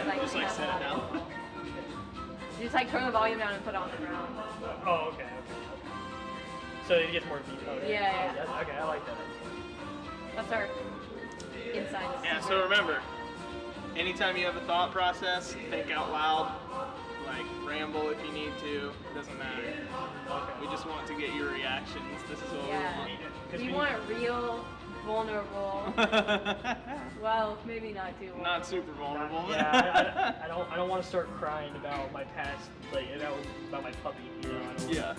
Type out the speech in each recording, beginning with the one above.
like Just like set it down. You just like turn the volume down and put it on the ground. Oh, okay. So it gets more beat. Okay. Yeah. Oh, okay, I like that. That's our inside. Yeah, so remember, anytime you have a thought process, think out loud, like ramble if you need to, it doesn't matter. Okay. We just want to get your reactions. This is what we want. You want real, vulnerable. Well, maybe not too vulnerable. Not super vulnerable. Yeah, I don't want to start crying about my past, like about my puppy. You know, I don't Yeah.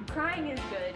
Crying is good.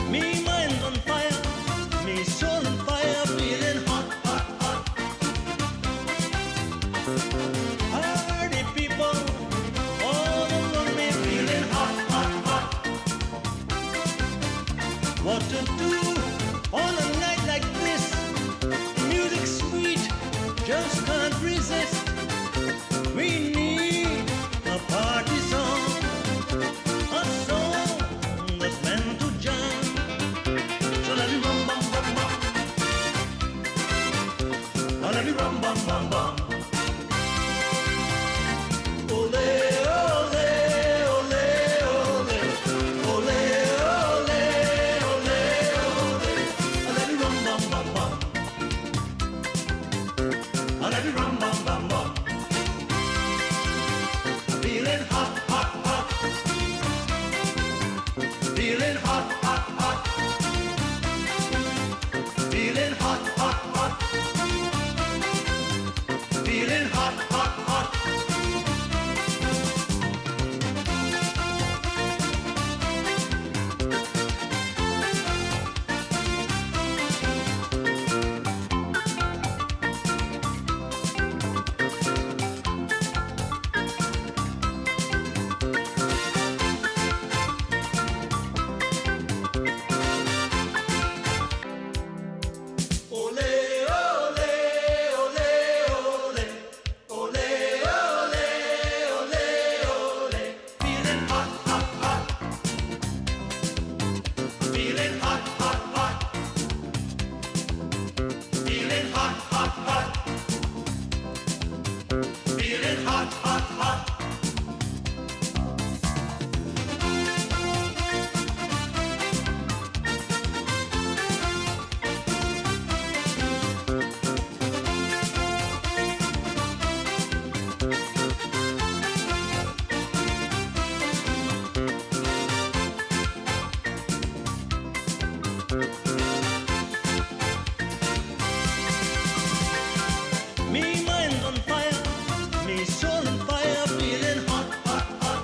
Me mind on fire, me soul on fire, feeling hot, hot, hot. Party people, all around me feeling hot, hot, hot. What to do on a night like this? Music sweet, just can't resist. We need a party song, a song that's meant to jam. So let me rum bum bum bum. Oh, let me rum bum bum bum. Ole, ole, ole, ole. Ole, ole, ole, ole. Oh, let me rum bum bum bum. Oh, let me rum bum bum bum. Feeling hot, hot, hot. Feeling hot, hot, hot. Feeling hot, hot, hot. Feeling hot, hot, hot. Ole, ole, ole, ole. Ole, ole, ole, ole. Feeling hot, hot, hot. Feeling hot, hot, hot. Feeling hot, hot, hot. Feeling hot, hot, hot. Me mind on fire, me soul on fire, feeling hot, hot, hot.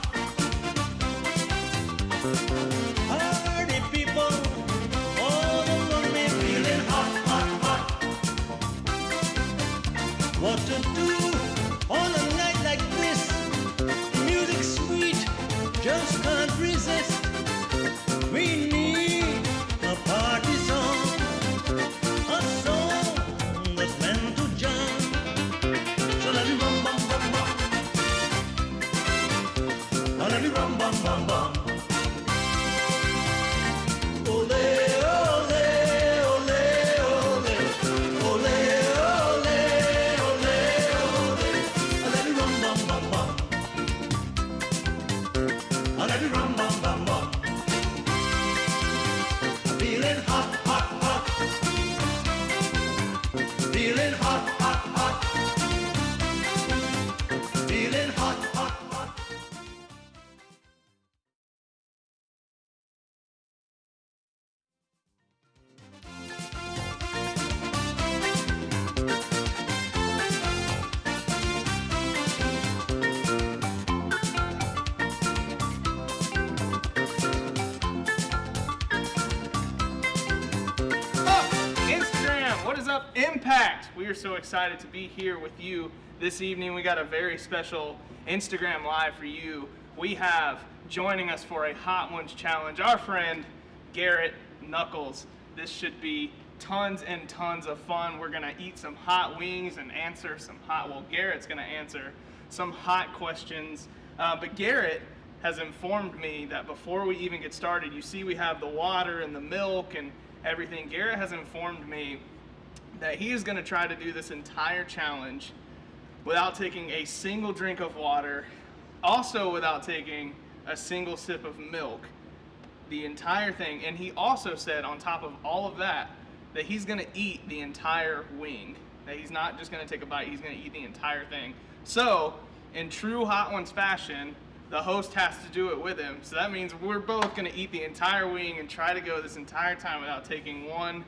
Party people, all around me feeling hot, hot, hot. What to do on a night like this? Music sweet, just can't resist. We need a party song, a song that's meant to jam. So let me rum bum bum bum. Oh, let me rum bum bum bum. Ole, ole, ole, ole. Ole, ole, ole, ole. Oh, let me rum bum bum bum. Oh, let me rum bum bum bum. Feeling hot, hot, hot. Feeling hot, hot, hot. Feeling hot, hot, hot. What is up, Impact? We are so excited to be here with you this evening. We got a very special Instagram Live for you. We have joining us for a Hot Ones challenge our friend Garrett Knuckles. This should be tons and tons of fun. We're gonna eat some hot wings and answer some Garrett's gonna answer some hot questions. But Garrett has informed me that before we even get started, you see we have the water and the milk and everything. Garrett has informed me that he is going to try to do this entire challenge without taking a single drink of water, also without taking a single sip of milk, the entire thing. And he also said, on top of all of that, that he's going to eat the entire wing. That he's not just going to take a bite, he's going to eat the entire thing. So, in true Hot Ones fashion, the host has to do it with him. So that means we're both going to eat the entire wing and try to go this entire time without taking one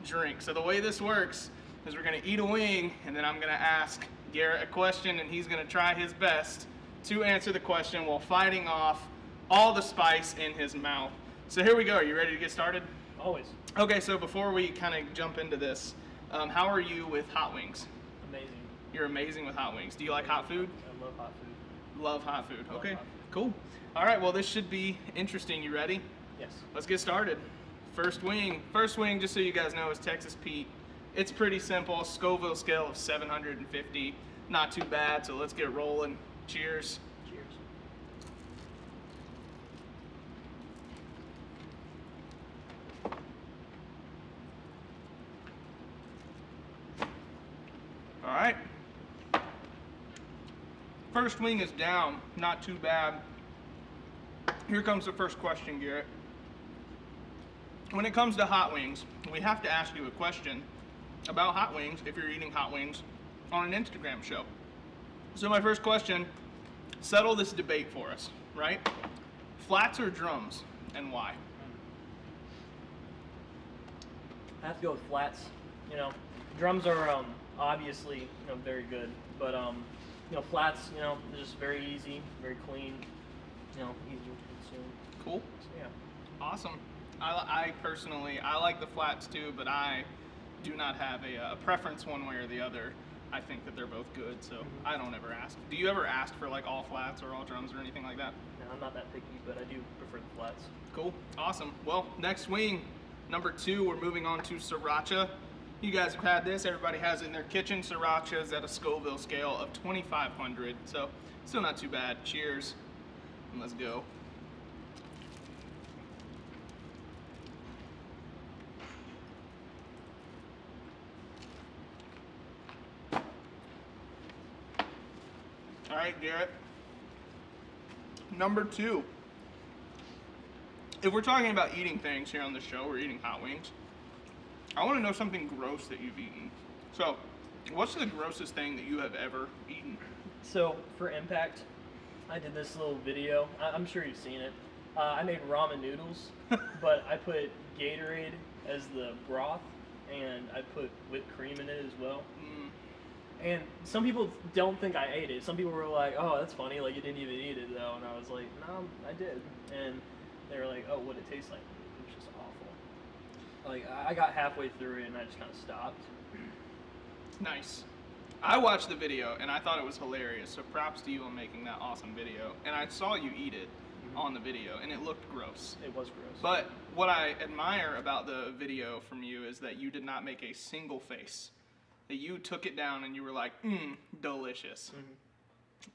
drink. So the way this works is we're going to eat a wing, and then I'm going to ask Garrett a question, and he's going to try his best to answer the question while fighting off all the spice in his mouth. So here we go. Are you ready to get started? Always. Okay, so before we kind of jump into this, how are you with hot wings? Amazing. You're amazing with hot wings. Do you like hot food? I love hot food. Love hot food. Love Okay, hot food. cool. All right, well, this should be interesting. You ready? Yes. Let's get started. First wing, just so you guys know, is Texas Pete. It's pretty simple, Scoville scale of 750. Not too bad, so let's get rolling. Cheers. Cheers. All right. First wing is down, not too bad. Here comes the first question, Garrett. When it comes to hot wings, we have to ask you a question about hot wings if you're eating hot wings on an Instagram show. So my first question, settle this debate for us, right? Flats or drums, and why? I have to go with flats. You know, drums are obviously very good, but flats they're just very easy, very clean, easy to consume. Cool. So, yeah. Awesome. I personally, I like the flats too, but I do not have a preference one way or the other. I think that they're both good, so I don't ever ask. Do you ever ask for like all flats or all drums or anything like that? No, I'm not that picky, but I do prefer the flats. Cool. Awesome. Well, next wing, number 2, we're moving on to sriracha. You guys have had this. Everybody has it in their kitchen. Sriracha is at a Scoville scale of 2,500, so still not too bad. Cheers, and let's go. All right, Garrett. Number 2. If we're talking about eating things here on the show, we're eating hot wings. I want to know something gross that you've eaten. So, what's the grossest thing that you have ever eaten? So for Impact, I did this little video. I'm sure you've seen it. I made ramen noodles, but I put Gatorade as the broth, and I put whipped cream in it as well. And some people don't think I ate it. Some people were like, "Oh, that's funny. Like you didn't even eat it, though." And I was like, "No, I did." And they were like, "Oh, what it tastes like?" It was just awful. Like I got halfway through it and I just kind of stopped. Nice. I watched the video and I thought it was hilarious. So props to you on making that awesome video. And I saw you eat it on the video, and it looked gross. It was gross. But what I admire about the video from you is that you did not make a single face. That you took it down and you were like, delicious.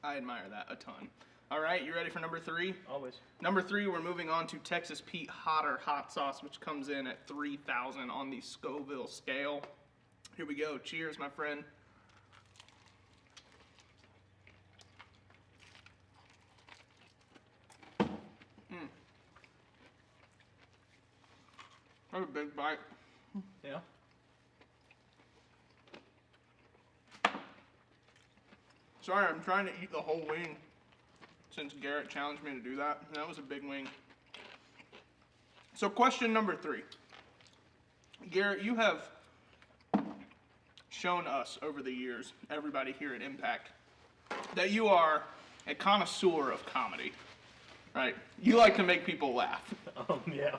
I admire that a ton. All right, you ready for number 3? Always. Number 3, we're moving on to Texas Pete Hotter Hot Sauce, which comes in at 3,000 on the Scoville scale. Here we go. Cheers, my friend. That's a big bite. Yeah. Sorry, I'm trying to eat the whole wing since Garrett challenged me to do that. That was a big wing. So question number 3. Garrett, you have shown us over the years, everybody here at Impact, that you are a connoisseur of comedy, right? You like to make people laugh. Yeah.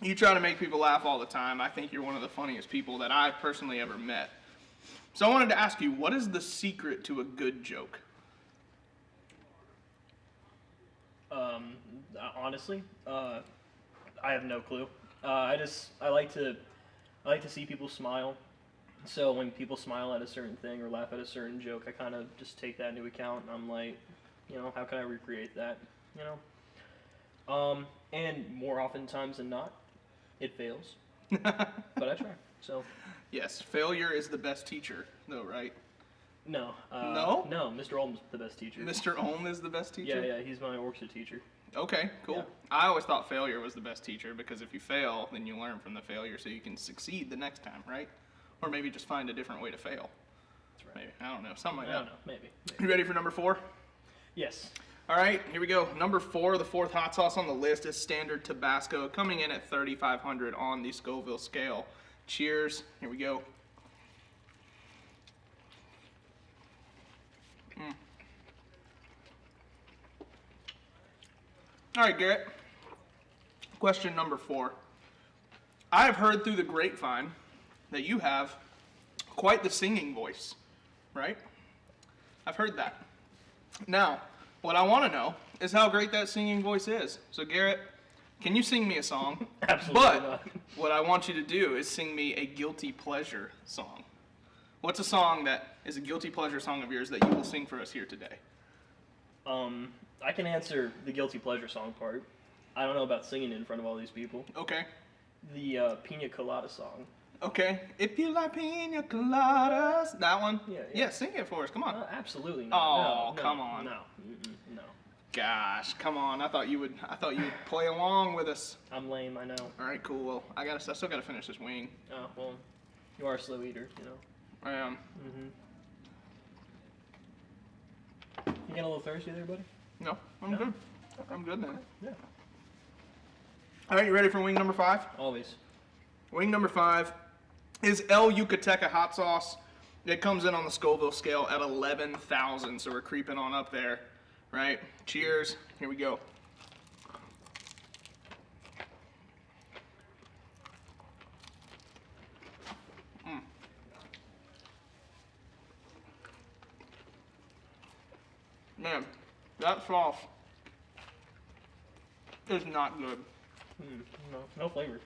You try to make people laugh all the time. I think you're one of the funniest people that I've personally ever met. So I wanted to ask you, what is the secret to a good joke? Honestly, I have no clue. I like to see people smile. So when people smile at a certain thing or laugh at a certain joke, I kind of just take that into account. And I'm like, how can I recreate that? And more oftentimes than not, it fails. But I try. So. Yes, failure is the best teacher, though, right? No. No? No, Mr. Olm's the best teacher. Mr. Olm is the best teacher? Yeah, he's my orchestra teacher. Okay, cool. Yeah. I always thought failure was the best teacher because if you fail, then you learn from the failure so you can succeed the next time, right? Or maybe just find a different way to fail. That's right. Maybe. I don't know. Something like I that. don't know. Maybe. You ready for number 4? Yes. All right, here we go. Number 4, the fourth hot sauce on the list is Standard Tabasco, coming in at 3,500 on the Scoville scale. Cheers. Here we go. All right, Garrett. Question number 4. I have heard through the grapevine that you have quite the singing voice, right? I've heard that. Now, what I want to know is how great that singing voice is. So, Garrett, can you sing me a song? Absolutely But not. what I want you to do is sing me a guilty pleasure song. What's a song that is a guilty pleasure song of yours that you will sing for us here today? I can answer the guilty pleasure song part. I don't know about singing it in front of all these people. Okay. The Pina Colada song. Okay. If you like pina coladas. That one? Yeah. Yeah, sing it for us. Come on. Absolutely not. Oh, No, come on. No. Mm-mm, no. Gosh, come on. I thought you would play along with us. I'm lame, I know. All right, cool. Well, I still got to finish this wing. Oh, well, you are a slow eater, I am. Mm-hmm. You getting a little thirsty there, buddy? No, I'm good. I'm good, man. Yeah. All right, you ready for wing number 5? Always. Wing number 5 is El Yucateca hot sauce. It comes in on the Scoville scale at 11,000, so we're creeping on up there, right? Cheers. Here we go. Man, that sauce is not good. No flavor.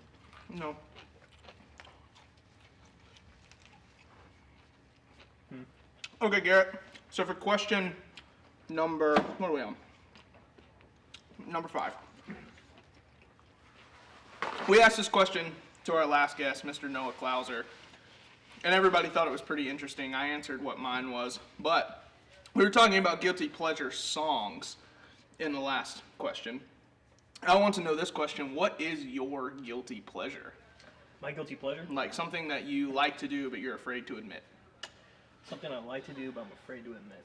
No. Okay, Garrett. So for question number, what are we on? Number 5. We asked this question to our last guest, Mr. Noah Klauser, and everybody thought it was pretty interesting. I answered what mine was, but we were talking about guilty pleasure songs in the last question. I want to know this question. What is your guilty pleasure? My guilty pleasure? Like something that you like to do but you're afraid to admit. Something I like to do, but I'm afraid to admit.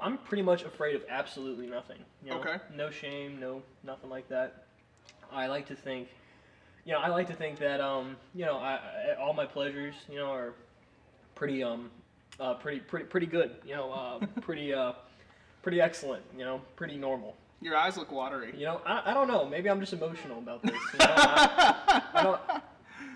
I'm pretty much afraid of absolutely nothing. Okay. No shame, nothing like that. I like to think, that, all my pleasures, are pretty, pretty good. Pretty excellent. Pretty normal. Your eyes look watery. I don't know. Maybe I'm just emotional about this. I don't.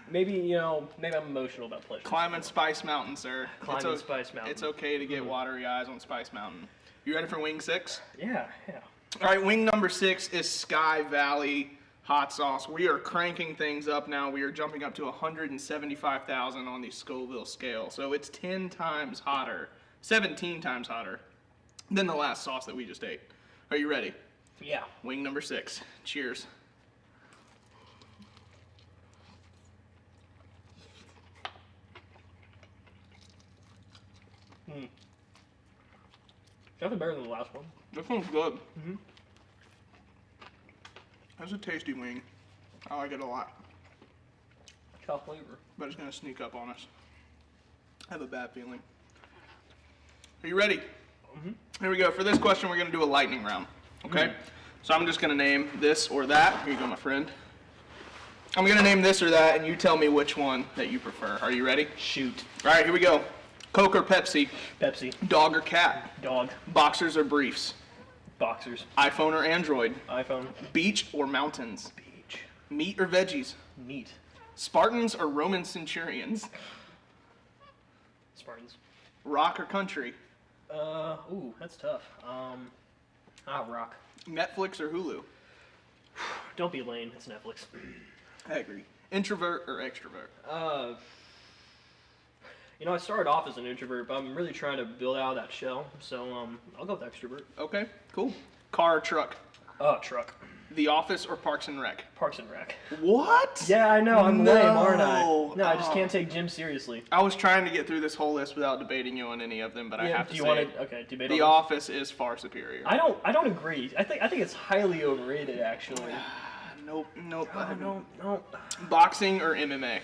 Maybe I'm emotional about pleasure. Climbing Spice Mountain, sir. Climbing Spice Mountain. It's okay to get watery eyes on Spice Mountain. You ready for wing 6? Yeah. All right, wing number 6 is Sky Valley hot sauce. We are cranking things up now. We are jumping up to 175,000 on the Scoville scale. So it's 10 times hotter, 17 times hotter than the last sauce that we just ate. Are you ready? Yeah. Wing number 6. Cheers. Nothing better than the last one. This one's good. That's a tasty wing. I like it a lot. Chow flavor. But it's going to sneak up on us. I have a bad feeling. Are you ready? Here we go. For this question, we're going to do a lightning round. Okay? So I'm just going to name this or that. Here you go, my friend. I'm going to name this or that, and you tell me which one that you prefer. Are you ready? Shoot. All right, here we go. Coke or Pepsi? Pepsi. Dog or cat? Dog. Boxers or briefs? Boxers. iPhone or Android? iPhone. Beach or mountains? Beach. Meat or veggies? Meat. Spartans or Roman centurions? Spartans. Rock or country? Ooh, that's tough. Rock. Netflix or Hulu? Don't be lame. It's Netflix. I agree. Introvert or extrovert? I started off as an introvert, but I'm really trying to build out of that shell. So, I'll go with extrovert. Okay, cool. Car or truck? Truck. The Office or Parks and Rec? Parks and Rec. What? Yeah, I know. I'm lame, aren't I? No. No, I just can't take Jim seriously. I was trying to get through this whole list without debating you on any of them, but I have to do you say, want to? Okay, debate. The on Office is far superior. this? I don't agree. I think it's highly overrated, actually. Nope. No. Boxing or MMA?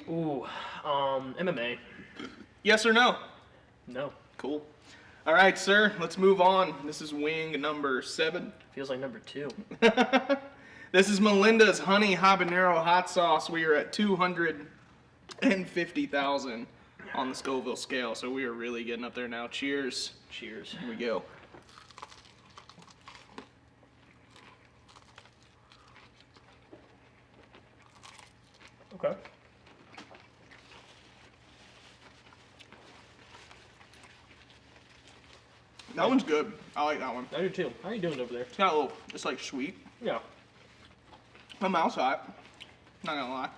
Ooh, MMA. Yes or no? No. Cool. All right, sir. Let's move on. This is wing number 7. Feels like number 2. This is Melinda's honey habanero hot sauce. We are at 250,000 on the Scoville scale, so we are really getting up there now. Cheers. Cheers. Here we go. Okay. That one's good. I like that one. I do too. How are you doing over there? It's got a little, it's like sweet. Yeah. My mouth's hot. Not gonna lie.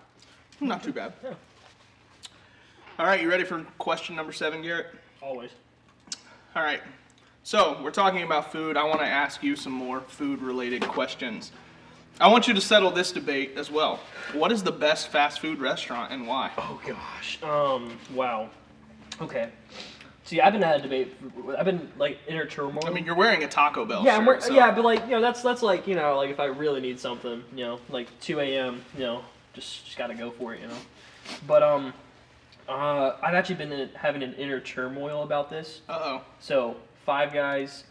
Not too bad. Yeah. All right, you ready for question number 7, Garrett? Always. All right. So we're talking about food. I want to ask you some more food-related questions. I want you to settle this debate as well. What is the best fast food restaurant and why? Oh gosh. Wow. Okay. See, I've been at a debate. I've been like inner turmoil. I mean, you're wearing a Taco Bell yeah, shirt. So. yeah, but like that's like like if I really need something, like 2 a.m. Just gotta go for it, But I've actually been having an inner turmoil about this. Uh-oh. So Five Guys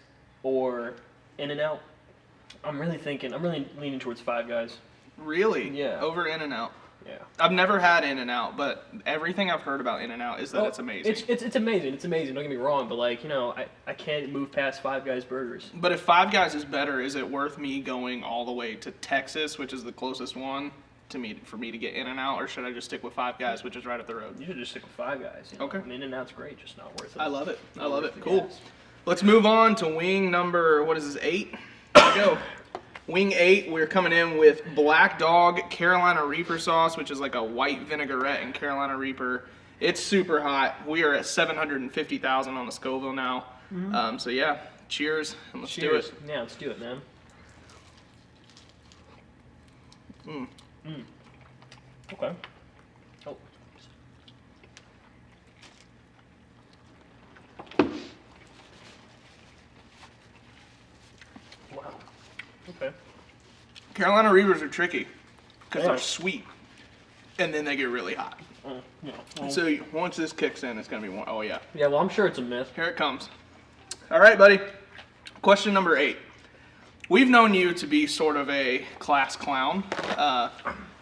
or In-N-Out. I'm really leaning towards Five Guys. Really? Yeah. Over In-N-Out. Yeah. I've never had In-N-Out, but everything I've heard about In-N-Out is that it's amazing. It's amazing. It's amazing. Don't get me wrong, but I can't move past Five Guys burgers. But if Five Guys is better, is it worth me going all the way to Texas, which is the closest one, for me to get In-N-Out, or should I just stick with Five Guys, which is right up the road? You should just stick with Five Guys. Okay. I mean, In-N-Out's great, just not worth it. I love it. Not worth the Cool. gas. Let's move on to wing number, 8? Here we go. Wing 8, we're coming in with Black Dog Carolina Reaper sauce, which is like a white vinaigrette and Carolina Reaper. It's super hot. We are at 750,000 on the Scoville now. Mm-hmm. So yeah, cheers, and let's do it. Yeah, let's do it, man. Okay. Oh. Wow. Okay. Carolina Reapers are tricky because Yeah. they're sweet, and then they get really hot. Yeah. So once this kicks in, it's gonna be one. Oh yeah. Yeah, well, I'm sure it's a myth. Here it comes. All right, buddy. Question number 8. We've known you to be sort of a class clown.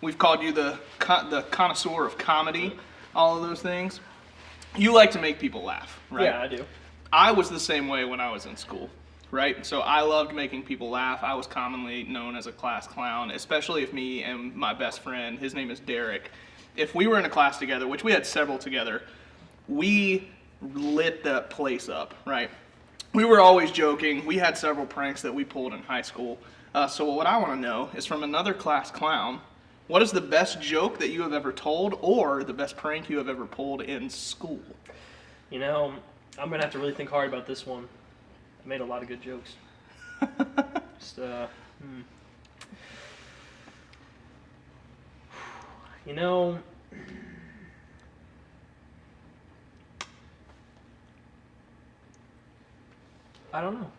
We've called you the connoisseur of comedy, all of those things. You like to make people laugh, right? Yeah, I do. I was the same way when I was in school, right? So I loved making people laugh. I was commonly known as a class clown, especially if me and my best friend, his name is Derek, if we were in a class together, which we had several together, we lit that place up, right? We were always joking. We had several pranks that we pulled in high school. So what I want to know is from another class clown, what is the best joke that you have ever told or the best prank you have ever pulled in school? I'm going to have to really think hard about this one. I made a lot of good jokes. Just, I don't know.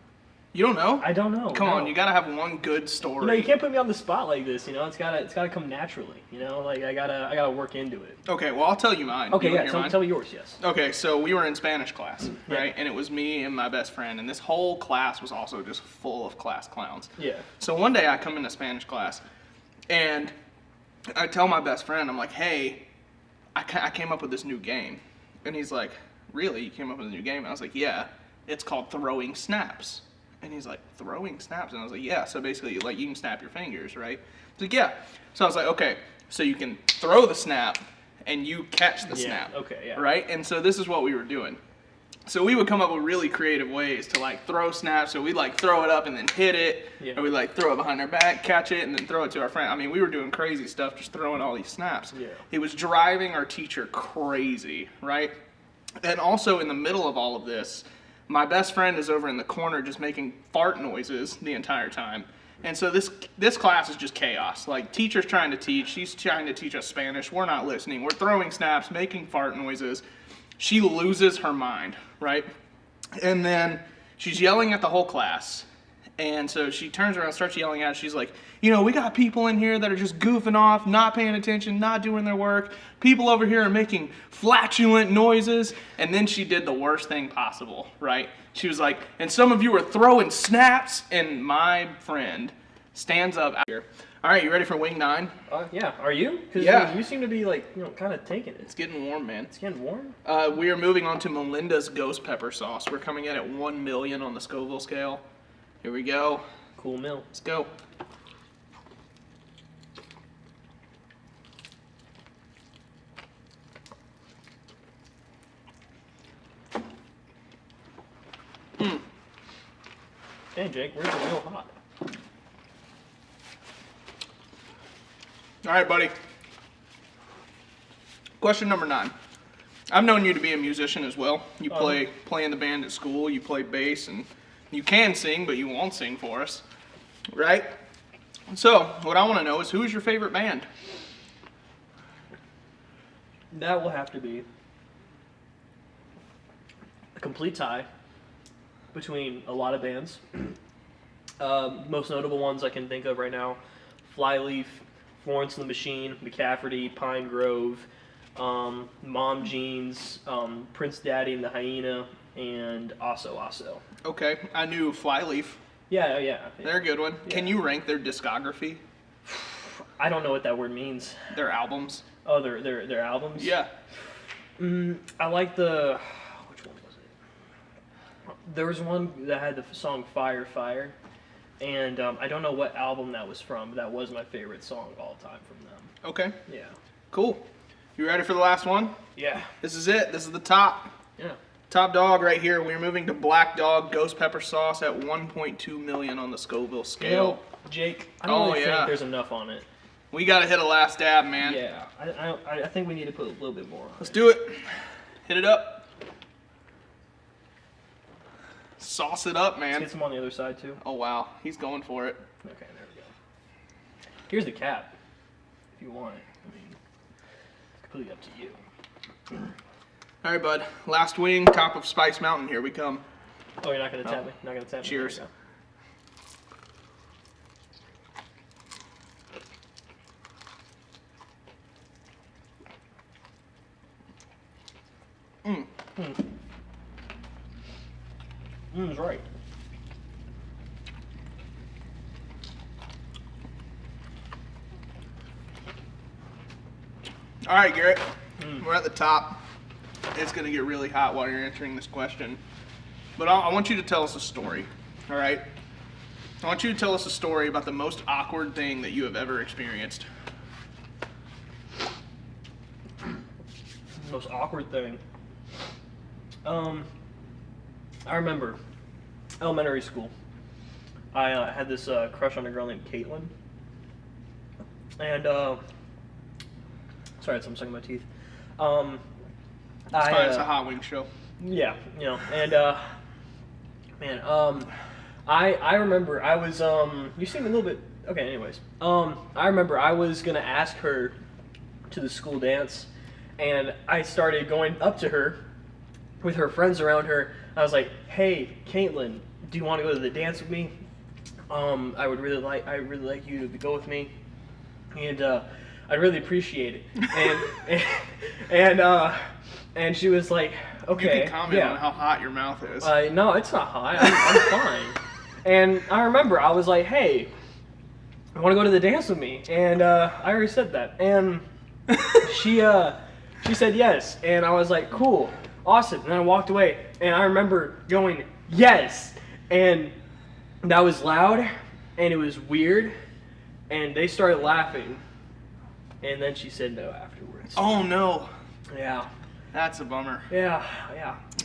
You don't know? I don't know. Come no. on, you gotta have one good story. You can't put me on the spot like this. It's gotta come naturally. I gotta work into it. Okay, well I'll tell you mine. Okay, You wanna yeah. hear mine? Tell me yours. Yes. Okay, so we were in Spanish class, Yeah. right? And it was me and my best friend, and this whole class was also just full of class clowns. Yeah. So one day I come into Spanish class, and I tell my best friend, I'm like, hey, I came up with this new game. And he's like, really? You came up with a new game? And I was like, yeah, it's called Throwing Snaps. And he's like, throwing snaps? And I was like, yeah. So basically, like, you can snap your fingers, right? He's like, yeah. So I was like, okay, so you can throw the snap and you catch the snap. Okay, yeah. Right? And so this is what we were doing. So we would come up with really creative ways to like throw snaps. So we'd like throw it up and then hit it. Yeah. Or we'd like throw it behind our back, catch it, and then throw it to our friend. I mean, we were doing crazy stuff, just throwing all these snaps. Yeah. It was driving our teacher crazy, right? And also in the middle of all of this, my best friend is over in the corner just making fart noises the entire time. And so this class is just chaos. Like, teacher's trying to teach, she's trying to teach us Spanish, we're not listening, we're throwing snaps, making fart noises. She loses her mind, right? And then she's yelling at the whole class. And so she turns around, starts yelling at us. She's like, you know, we got people in here that are just goofing off, not paying attention, not doing their work. People over here are making flatulent noises. And then she did the worst thing possible, right? She was like, and some of you are throwing snaps. And my friend stands up out here. All right, you ready for wing 9? Yeah. Are you? Because Yeah. you seem to be like, you know, kind of taking it. It's getting warm, man. It's getting warm. We are moving on to Melinda's ghost pepper sauce. We're coming in at 1 million on the Scoville scale. Here we go. Cool meal. Let's go. Hey, Jake, where's the real hot? All right, buddy. Question number 9. I've known you to be a musician as well. You play in the band at school. You play bass, and you can sing, but you won't sing for us, right? So, what I want to know is, who is your favorite band? That will have to be a complete tie between a lot of bands. Most notable ones I can think of right now: Flyleaf, Florence and the Machine, McCafferty, Pine Grove, Mom Jeans, Prince Daddy and the Hyena, and Aso Aso. Okay, I knew Flyleaf. Yeah. They're a good one. Yeah. Can you rank their discography, I don't know what that word means. their albums? Oh, their albums? Yeah. I like the... Which one was it? There was one that had the song Fire, Fire. And I don't know what album that was from, but that was my favorite song of all time from them. Okay, Yeah. cool. You ready for the last one? Yeah. This is it. This is the top. Yeah. Top dog right here. We're moving to Black Dog Ghost Pepper Sauce at 1.2 million on the Scoville You scale. know, Jake, I don't really yeah. think there's enough on it. We gotta hit a last dab, man. Yeah. I think we need to put a little bit more on Let's it. do it. Hit it up. Sauce it up, Let's man. get some on the other side, too. Oh, wow. He's going for it. Okay, there we go. Here's the cap, if you want it. I mean, it's completely up to you. All right, bud. Last wing, top of Spice Mountain. Here we come. Oh, you're not going to tap me? Not going to tap me? Cheers. There That's right. All right, Garrett. We're at the top. It's going to get really hot while you're answering this question. But I want you to tell us a story, all right? I want you to tell us a story about the most awkward thing that you have ever experienced. Most awkward thing. I remember elementary school. I had this crush on a girl named Caitlin, and sorry, I'm sucking my teeth. It's fine. It's a hot wing show. Yeah, you know, and man, I remember I was you seem a little bit okay. Anyways, I remember I was gonna ask her to the school dance, and I started going up to her with her friends around her. I was like, "Hey, Caitlin, do you want to go to the dance with me? I really like you to go with me, and I'd really appreciate it." And she was like, "Okay." You can comment on how hot your mouth is. No, it's not hot. I'm fine. And I remember I was like, "Hey, I want to go to the dance with me," and I already said that, and she said yes, and I was like, "Cool, awesome," and I walked away, and I remember going, "Yes," and That was loud, and it was weird, and they started laughing, and then she said no afterwards. Oh no, Yeah, that's a bummer. yeah.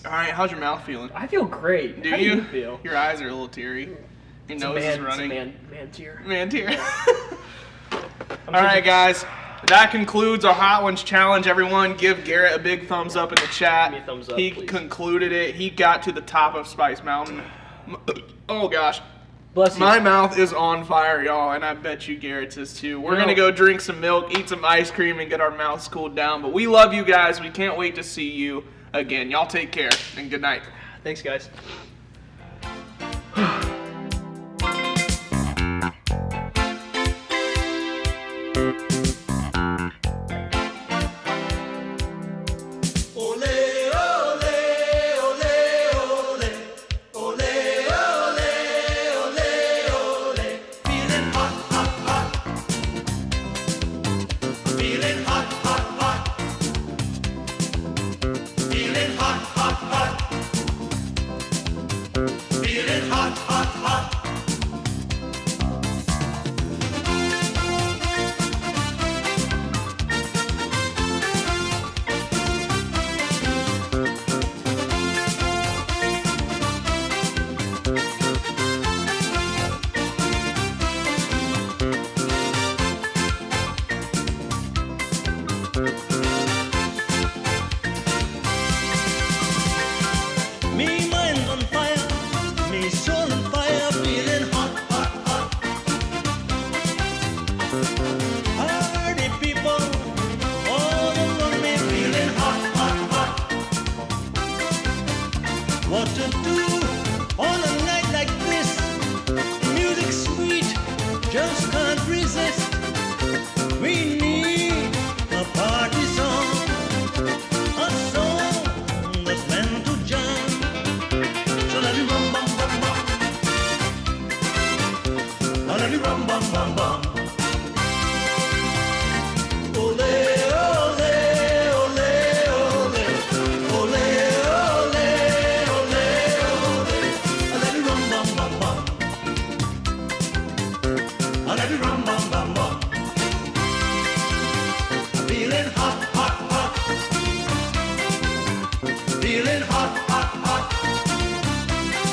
All right, how's your mouth feeling? I feel great. Do How you? do you feel? Your eyes are a little teary. Your It's a nose is man running. man tear. Man tear. I'm All right, thinking- guys. That concludes our Hot Ones challenge. Everyone, give Garrett a big thumbs up in the chat. Give me a thumbs up, He please. concluded it. He got to the top of Spice Mountain. Oh gosh. Bless you. My mouth is on fire, y'all, and I bet you Garrett's is too. We're No. gonna go drink some milk, eat some ice cream, and get our mouths cooled down. But we love you guys. We can't wait to see you again. Y'all take care, and good night. Thanks, guys. Ole, ole, ole, ole, ole, ole, ole, ole. Feeling hot, hot, hot. Feeling hot, hot, hot. Feeling hot, hot, hot. Feeling hot, hot, hot. Me mind on fire, me soul on fire, feeling hot, hot, hot. Party people, all around me, feeling hot, hot, hot. What to do on a night like this? Music sweet, just can't resist. We need a party song. A song that's meant to jam. So let it rum bum bum bum. Now let it rum bum bum bum. Ole ole ole ole. Ole ole ole ole. Now let it rum bum bum bum. Now let it rum bum bum bum. Feeling hot, hot, hot. Feeling hot, hot.